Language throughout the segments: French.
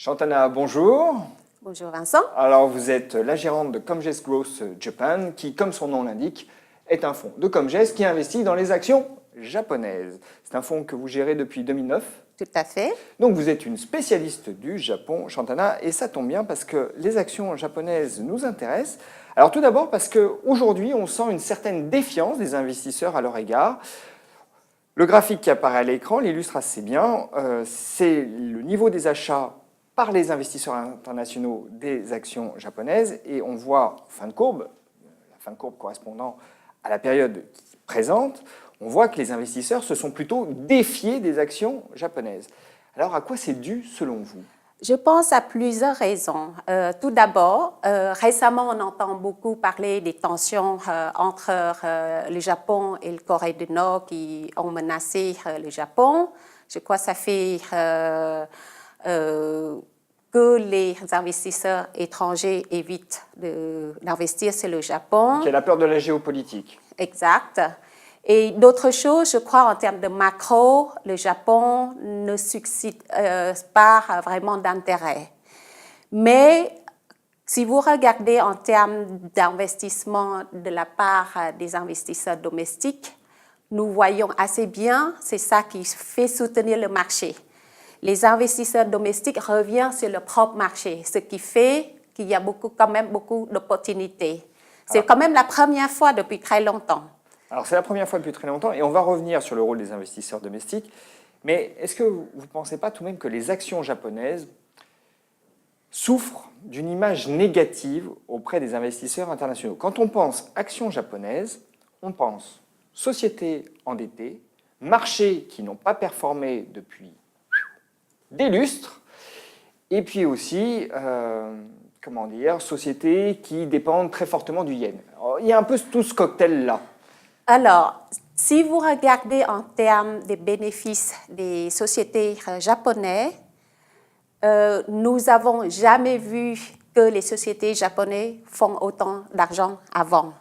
Shantana, bonjour. Bonjour Vincent. Alors vous êtes la gérante de Comgest Growth Japan qui, comme son nom l'indique, est un fonds de Comgest qui investit dans les actions japonaises. C'est un fonds que vous gérez depuis 2009. Tout à fait. Donc vous êtes une spécialiste du Japon, Shantana, et ça tombe bien parce que les actions japonaises nous intéressent. Alors tout d'abord parce qu'aujourd'hui on sent une certaine défiance des investisseurs à leur égard. Le graphique qui apparaît à l'écran l'illustre assez bien. C'est le niveau des achats par les investisseurs internationaux des actions japonaises et on voit fin de courbe, la fin de courbe correspondant à la période présente, on voit que les investisseurs se sont plutôt défiés des actions japonaises. Alors à quoi c'est dû selon vous ? Je pense à plusieurs raisons. Tout d'abord, récemment, on entend beaucoup parler des tensions entre le Japon et la Corée du Nord qui ont menacé le Japon. Je crois que ça fait que les investisseurs étrangers évitent d'investir sur le Japon. Donc, il y a la peur de la géopolitique. Exact. Et d'autres choses, je crois, en termes de macro, le Japon ne suscite pas vraiment d'intérêt. Mais si vous regardez en termes d'investissement de la part des investisseurs domestiques, nous voyons assez bien, c'est ça qui fait soutenir le marché. Les investisseurs domestiques reviennent sur le propre marché, ce qui fait qu'il y a quand même beaucoup d'opportunités. C'est quand même la première fois depuis très longtemps. Alors c'est la première fois depuis très longtemps et on va revenir sur le rôle des investisseurs domestiques. Mais est-ce que vous ne pensez pas tout de même que les actions japonaises souffrent d'une image négative auprès des investisseurs internationaux ? Quand on pense actions japonaises, on pense sociétés endettées, marchés qui n'ont pas performé depuis des lustres, et puis aussi, sociétés qui dépendent très fortement du yen. Alors, il y a un peu tout ce cocktail-là. Alors, si vous regardez en termes des bénéfices des sociétés japonaises, nous n'avons jamais vu que les sociétés japonaises font autant d'argent avant.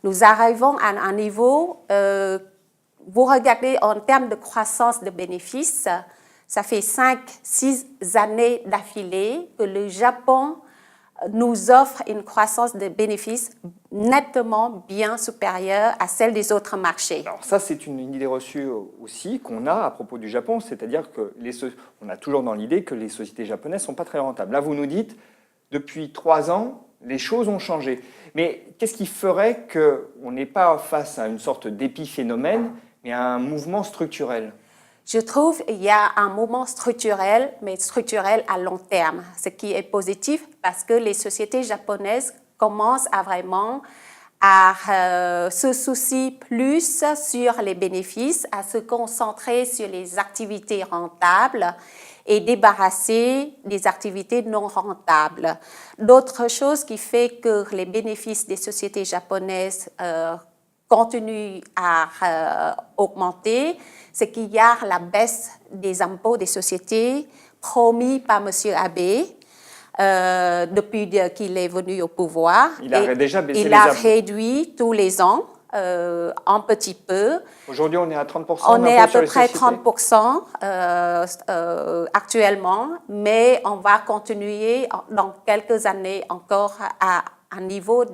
Nous arrivons à un niveau, vous regardez en termes de croissance de bénéfices, ça fait 5-6 années d'affilée que le Japon nous offre une croissance de bénéfices nettement bien supérieure à celle des autres marchés. Alors ça, c'est une idée reçue aussi qu'on a à propos du Japon, c'est-à-dire qu'on a toujours dans l'idée que les sociétés japonaises ne sont pas très rentables. Là, vous nous dites, depuis 3 ans, les choses ont changé. Mais qu'est-ce qui ferait qu'on n'est pas face à une sorte d'épiphénomène, mais à un mouvement structurel ? Je trouve qu'il y a un mouvement structurel, mais structurel à long terme, ce qui est positif parce que les sociétés japonaises commencent à vraiment se soucier plus sur les bénéfices, à se concentrer sur les activités rentables et débarrasser des activités non rentables. D'autres choses qui fait que les bénéfices des sociétés japonaises continue à augmenter, c'est qu'il y a la baisse des impôts des sociétés promis par M. Abe depuis qu'il est venu au pouvoir. Il a déjà baissé les impôts. Il a réduit tous les ans, un petit peu. Aujourd'hui, on est à 30%. On est à peu près 30% actuellement, mais on va continuer dans quelques années encore à un niveau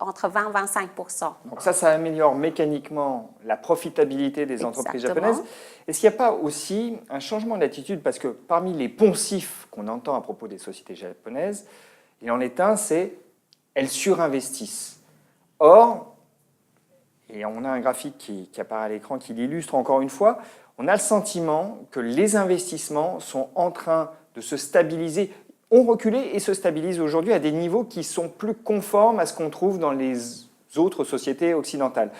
entre 20 et 25%. Donc ça améliore mécaniquement la profitabilité des entreprises japonaises. Est-ce qu'il n'y a pas aussi un changement d'attitude ? Parce que parmi les poncifs qu'on entend à propos des sociétés japonaises, il en est un, c'est elles surinvestissent. Or, et on a un graphique qui apparaît à l'écran qui l'illustre encore une fois, on a le sentiment que les investissements sont en train de se stabiliser, ont reculé et se stabilisent aujourd'hui à des niveaux qui sont plus conformes à ce qu'on trouve dans les autres sociétés occidentales.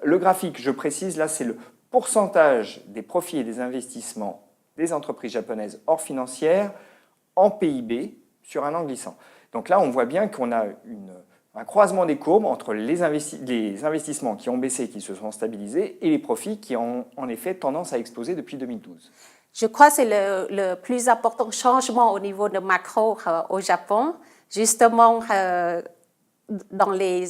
Le graphique, je précise, là, c'est le pourcentage des profits et des investissements des entreprises japonaises hors financières en PIB sur un an glissant. Donc là, on voit bien qu'on a un croisement des courbes entre les investissements qui ont baissé, qui se sont stabilisés, et les profits qui ont en effet tendance à exploser depuis 2012. Je crois que c'est le plus important changement au niveau de macro au Japon. Justement, dans les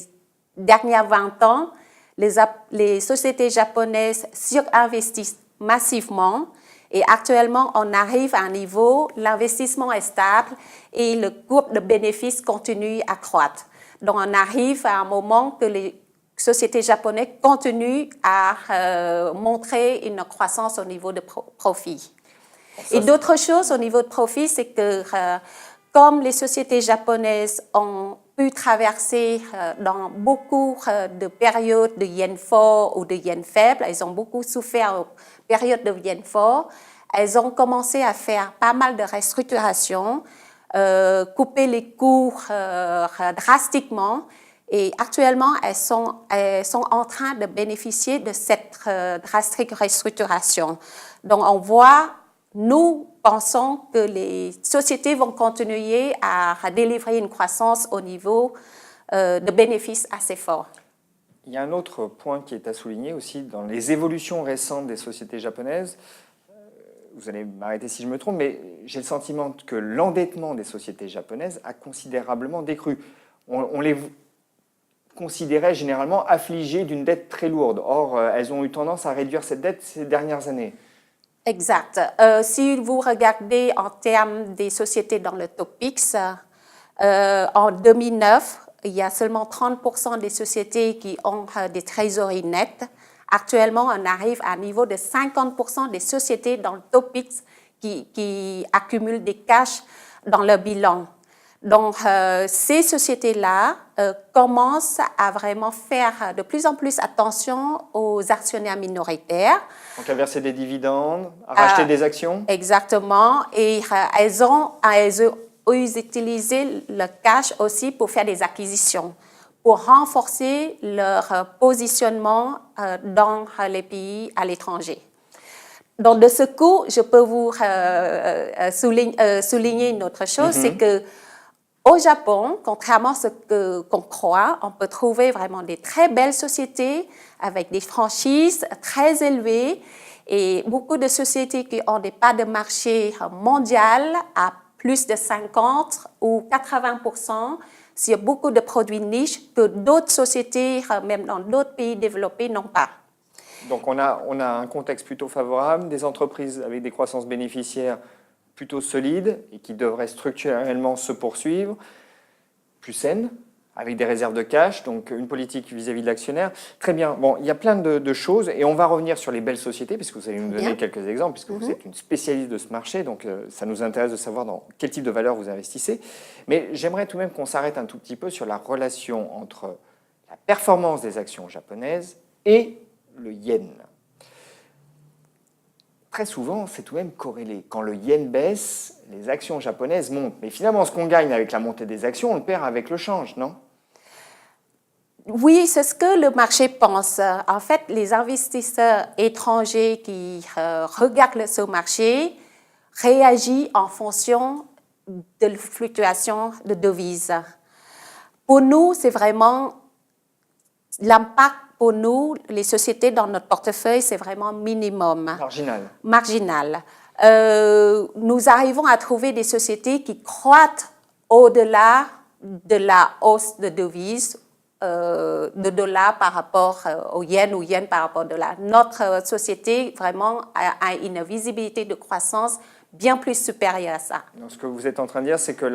dernières 20 ans, les sociétés japonaises surinvestissent massivement Et actuellement, on arrive à un niveau, l'investissement est stable et le cours de bénéfices continue à croître. Donc, on arrive à un moment que les sociétés japonaises continuent à montrer une croissance au niveau de profit. Et d'autres choses au niveau de profit, c'est que comme les sociétés japonaises ont pu traverser dans beaucoup de périodes de yen fort ou de yen faible, elles ont beaucoup souffert aux périodes de yen fort, elles ont commencé à faire pas mal de restructurations, couper les coûts drastiquement. Et actuellement, elles sont en train de bénéficier de cette drastique restructuration. Donc, on voit, nous pensons que les sociétés vont continuer à délivrer une croissance au niveau de bénéfices assez fort. Il y a un autre point qui est à souligner aussi dans les évolutions récentes des sociétés japonaises. Vous allez m'arrêter si je me trompe, mais j'ai le sentiment que l'endettement des sociétés japonaises a considérablement décru. On les considérait généralement affligées d'une dette très lourde. Or, elles ont eu tendance à réduire cette dette ces dernières années. Exact. Si vous regardez en termes des sociétés dans le TOPIX, en 2009, il y a seulement 30% des sociétés qui ont des trésoreries nettes. Actuellement, on arrive à un niveau de 50% des sociétés dans le TOPIX qui accumulent des cash dans leur bilan. Donc, ces sociétés-là commencent à vraiment faire de plus en plus attention aux actionnaires minoritaires. Donc, à verser des dividendes, à racheter des actions. Exactement. Et elles ont utilisé le cash aussi pour faire des acquisitions, pour renforcer leur positionnement dans les pays à l'étranger. Donc, de ce coup, je peux vous souligner une autre chose, c'est que au Japon, contrairement à ce qu'on croit, on peut trouver vraiment des très belles sociétés avec des franchises très élevées et beaucoup de sociétés qui ont des parts de marché mondiales à plus de 50 ou 80% sur beaucoup de produits niches que d'autres sociétés, même dans d'autres pays développés, n'ont pas. Donc on a un contexte plutôt favorable, des entreprises avec des croissances bénéficiaires plutôt solides et qui devraient structurellement se poursuivre, plus saines, avec des réserves de cash, donc une politique vis-à-vis de l'actionnaire. Très bien, bon, il y a plein de choses et on va revenir sur les belles sociétés puisque vous allez nous donner quelques exemples, puisque vous êtes une spécialiste de ce marché, donc ça nous intéresse de savoir dans quel type de valeur vous investissez. Mais j'aimerais tout de même qu'on s'arrête un tout petit peu sur la relation entre la performance des actions japonaises et le yen. Très souvent, c'est tout de même corrélé. Quand le yen baisse, les actions japonaises montent. Mais finalement, ce qu'on gagne avec la montée des actions, on le perd avec le change, non? Oui, c'est ce que le marché pense. En fait, les investisseurs étrangers qui regardent ce marché réagissent en fonction de la fluctuation de devises. Pour nous, c'est vraiment l'impact. Pour nous, les sociétés dans notre portefeuille, c'est vraiment minimum. Marginal. Nous arrivons à trouver des sociétés qui croîtent au-delà de la hausse de devises, de dollars par rapport au yen ou yen par rapport au dollar. Notre société, vraiment, a une visibilité de croissance bien plus supérieure à ça. Donc, ce que vous êtes en train de dire, c'est que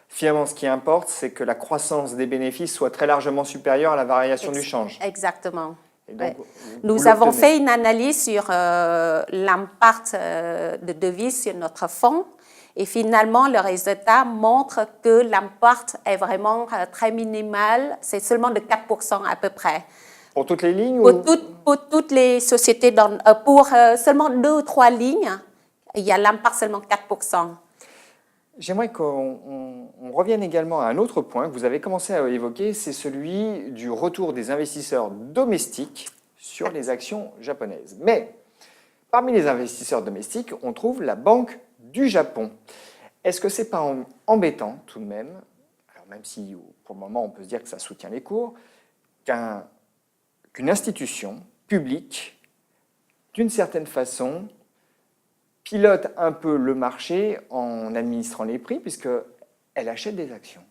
finalement, ce qui importe, c'est que la croissance des bénéfices soit très largement supérieure à la variation du change. Exactement. Et donc, nous avons fait une analyse sur l'impact de devises sur notre fonds et finalement, le résultat montre que l'impact est vraiment très minimal. C'est seulement de 4% à peu près. Pour toutes les lignes pour toutes les sociétés, pour seulement 2 ou 3 lignes, il y a l'impact seulement 4%. J'aimerais qu'on revienne également à un autre point que vous avez commencé à évoquer, c'est celui du retour des investisseurs domestiques sur les actions japonaises. Mais parmi les investisseurs domestiques, on trouve la Banque du Japon. Est-ce que ce n'est pas embêtant tout de même, alors même si pour le moment on peut se dire que ça soutient les cours, qu'une institution publique, d'une certaine façon, pilote un peu le marché en administrant les prix puisqu'elle achète des actions?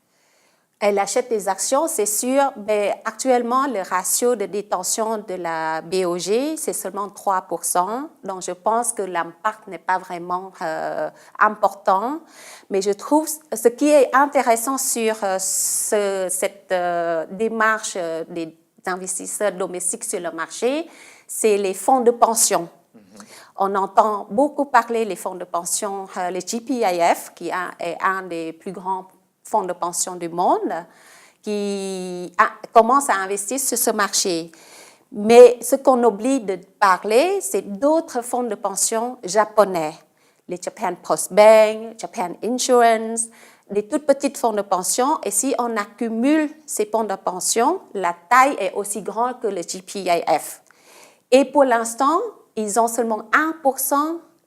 Elle achète des actions, c'est sûr, mais actuellement, le ratio de détention de la BOG, c'est seulement 3%. Donc, je pense que l'impact n'est pas vraiment important. Mais je trouve ce qui est intéressant sur cette démarche des investisseurs domestiques sur le marché, c'est les fonds de pension. On entend beaucoup parler des fonds de pension, les GPIF, qui est un des plus grands fonds de pension du monde, qui commence à investir sur ce marché. Mais ce qu'on oublie de parler, c'est d'autres fonds de pension japonais, les Japan Post Bank, Japan Insurance, des toutes petites fonds de pension. Et si on accumule ces fonds de pension, la taille est aussi grande que le GPIF. Et pour l'instant, ils ont seulement 1%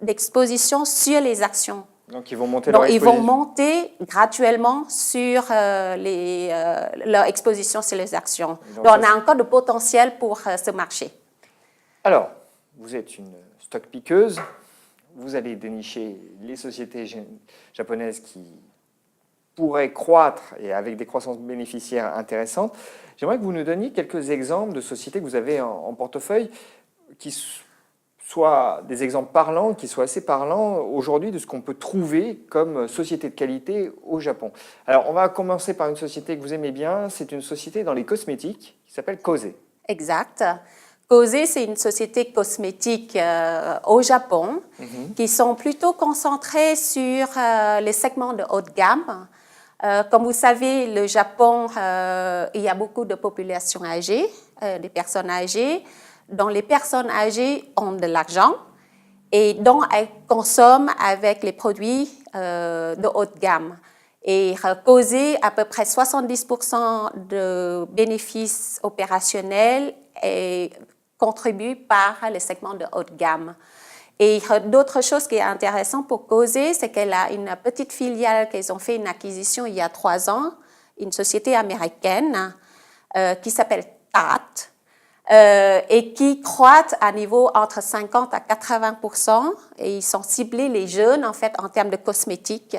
d'exposition sur les actions. Donc, ils vont monter leur exposition. Ils vont monter graduellement sur leur exposition sur les actions. Donc on a encore de potentiel pour ce marché. Alors, vous êtes une stock piqueuse. Vous allez dénicher les sociétés japonaises qui pourraient croître et avec des croissances bénéficiaires intéressantes. J'aimerais que vous nous donniez quelques exemples de sociétés que vous avez en portefeuille qui soient des exemples parlants, qui soient assez parlants aujourd'hui de ce qu'on peut trouver comme société de qualité au Japon. Alors, on va commencer par une société que vous aimez bien. C'est une société dans les cosmétiques qui s'appelle Kose. Exact. Kose, c'est une société cosmétique au Japon qui sont plutôt concentrées sur les segments de haut de gamme. Comme vous savez, le Japon, il y a beaucoup de populations âgées, des personnes âgées, dont les personnes âgées ont de l'argent et dont elles consomment avec les produits de haute gamme. Et Kose, à peu près 70% de bénéfices opérationnels est contribué par les segments de haute gamme. Et d'autres choses qui est intéressant pour Kose, c'est qu'elle a une petite filiale qu'ils ont fait une acquisition il y a 3 ans, une société américaine qui s'appelle TAT. Et qui croîtent à niveau entre 50 à 80%. Et ils sont ciblés, les jeunes, en fait, en termes de cosmétiques.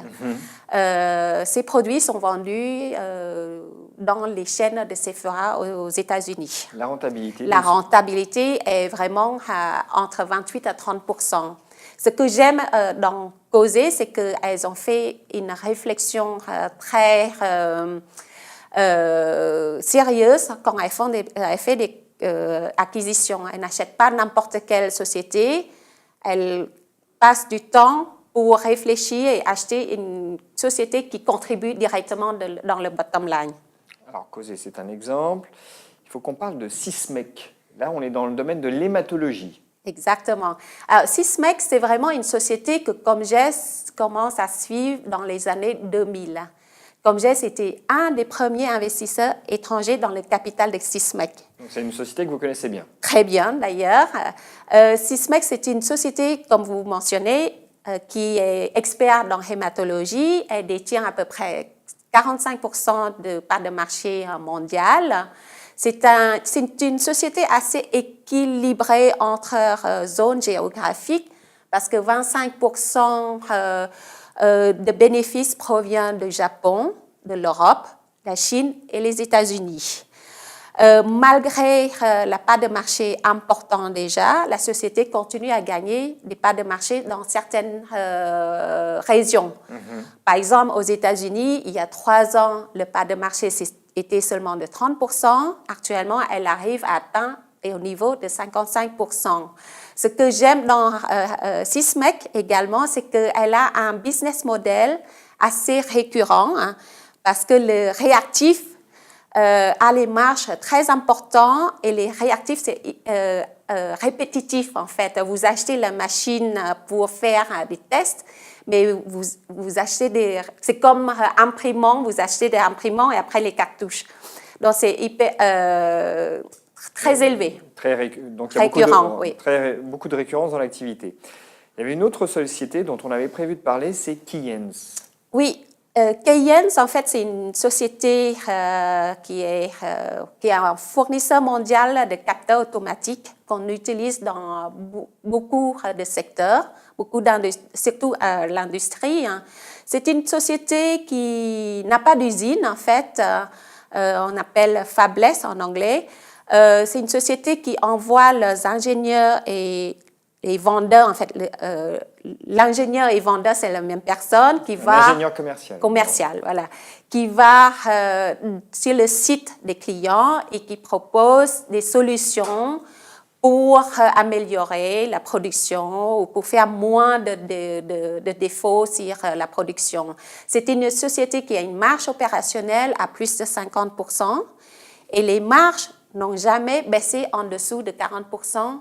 Ces produits sont vendus dans les chaînes de Sephora aux États-Unis. La rentabilité? La rentabilité est vraiment entre 28 à 30%. Ce que j'aime dans Kose, c'est qu'elles ont fait une réflexion très sérieuse quand elles font des acquisition. Elle n'achète pas n'importe quelle société. Elle passe du temps pour réfléchir et acheter une société qui contribue directement dans le bottom line. Alors, Kose, c'est un exemple. Il faut qu'on parle de Sysmex. Là, on est dans le domaine de l'hématologie. Exactement. Alors, Sysmex, c'est vraiment une société que Comgès commence à suivre dans les années 2000. Comgès était un des premiers investisseurs étrangers dans le capital de Sysmex. C'est une société que vous connaissez bien. Très bien, d'ailleurs. Sysmex, c'est une société, comme vous mentionnez, qui est experte dans l'hématologie. Elle détient à peu près 45% de part de marché mondial. C'est une société assez équilibrée entre zones géographiques parce que 25% de bénéfices provient du Japon, de l'Europe, la Chine et les États-Unis. Malgré la part de marché importante déjà, la société continue à gagner des parts de marché dans certaines régions. Par exemple, aux États-Unis, il y a 3 ans, le part de marché était seulement de 30%. Actuellement, elle arrive à atteindre au niveau de 55%. Ce que j'aime dans Sysmex également, c'est qu'elle a un business model assez récurrent parce que le réactif a les marges très importantes et les réactifs, c'est répétitif en fait. Vous achetez la machine pour faire des tests, mais vous achetez c'est comme imprimant, vous achetez des imprimants et après les cartouches. Donc c'est très élevé. Donc il y a beaucoup de récurrence dans l'activité. Il y avait une autre société dont on avait prévu de parler, c'est Keyence. Oui, Keyence, en fait, c'est une société qui est un fournisseur mondial de capteurs automatiques qu'on utilise dans beaucoup de secteurs, surtout l'industrie. C'est une société qui n'a pas d'usine, en fait. On appelle fabless en anglais. C'est une société qui envoie leurs ingénieurs et les vendeurs, en fait, l'ingénieur et vendeur, c'est la même personne qui va... L'ingénieur commercial. Commercial, voilà. Qui va sur le site des clients et qui propose des solutions pour améliorer la production ou pour faire moins de défauts sur la production. C'est une société qui a une marge opérationnelle à plus de 50% et les marges n'ont jamais baissé en dessous de 40%,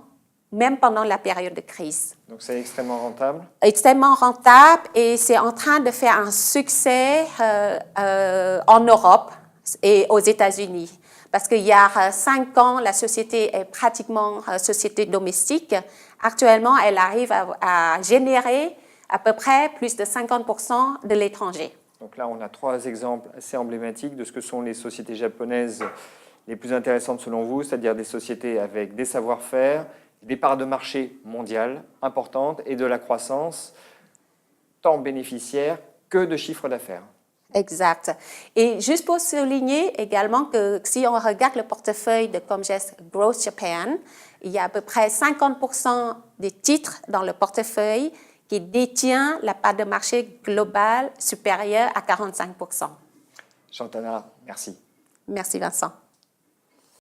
même pendant la période de crise. Donc c'est extrêmement rentable? Extrêmement rentable et c'est en train de faire un succès en Europe et aux États-Unis. Parce qu'il y a 5 ans, la société est pratiquement société domestique. Actuellement, elle arrive à générer à peu près plus de 50% de l'étranger. Donc là, on a 3 exemples assez emblématiques de ce que sont les sociétés japonaises les plus intéressantes selon vous, c'est-à-dire des sociétés avec des savoir-faire, des parts de marché mondiales importantes et de la croissance, tant bénéficiaire que de chiffre d'affaires. Exact. Et juste pour souligner également que si on regarde le portefeuille de Comgest Growth Japan, il y a à peu près 50% des titres dans le portefeuille qui détient la part de marché globale supérieure à 45%. Shantana, merci. Merci Vincent.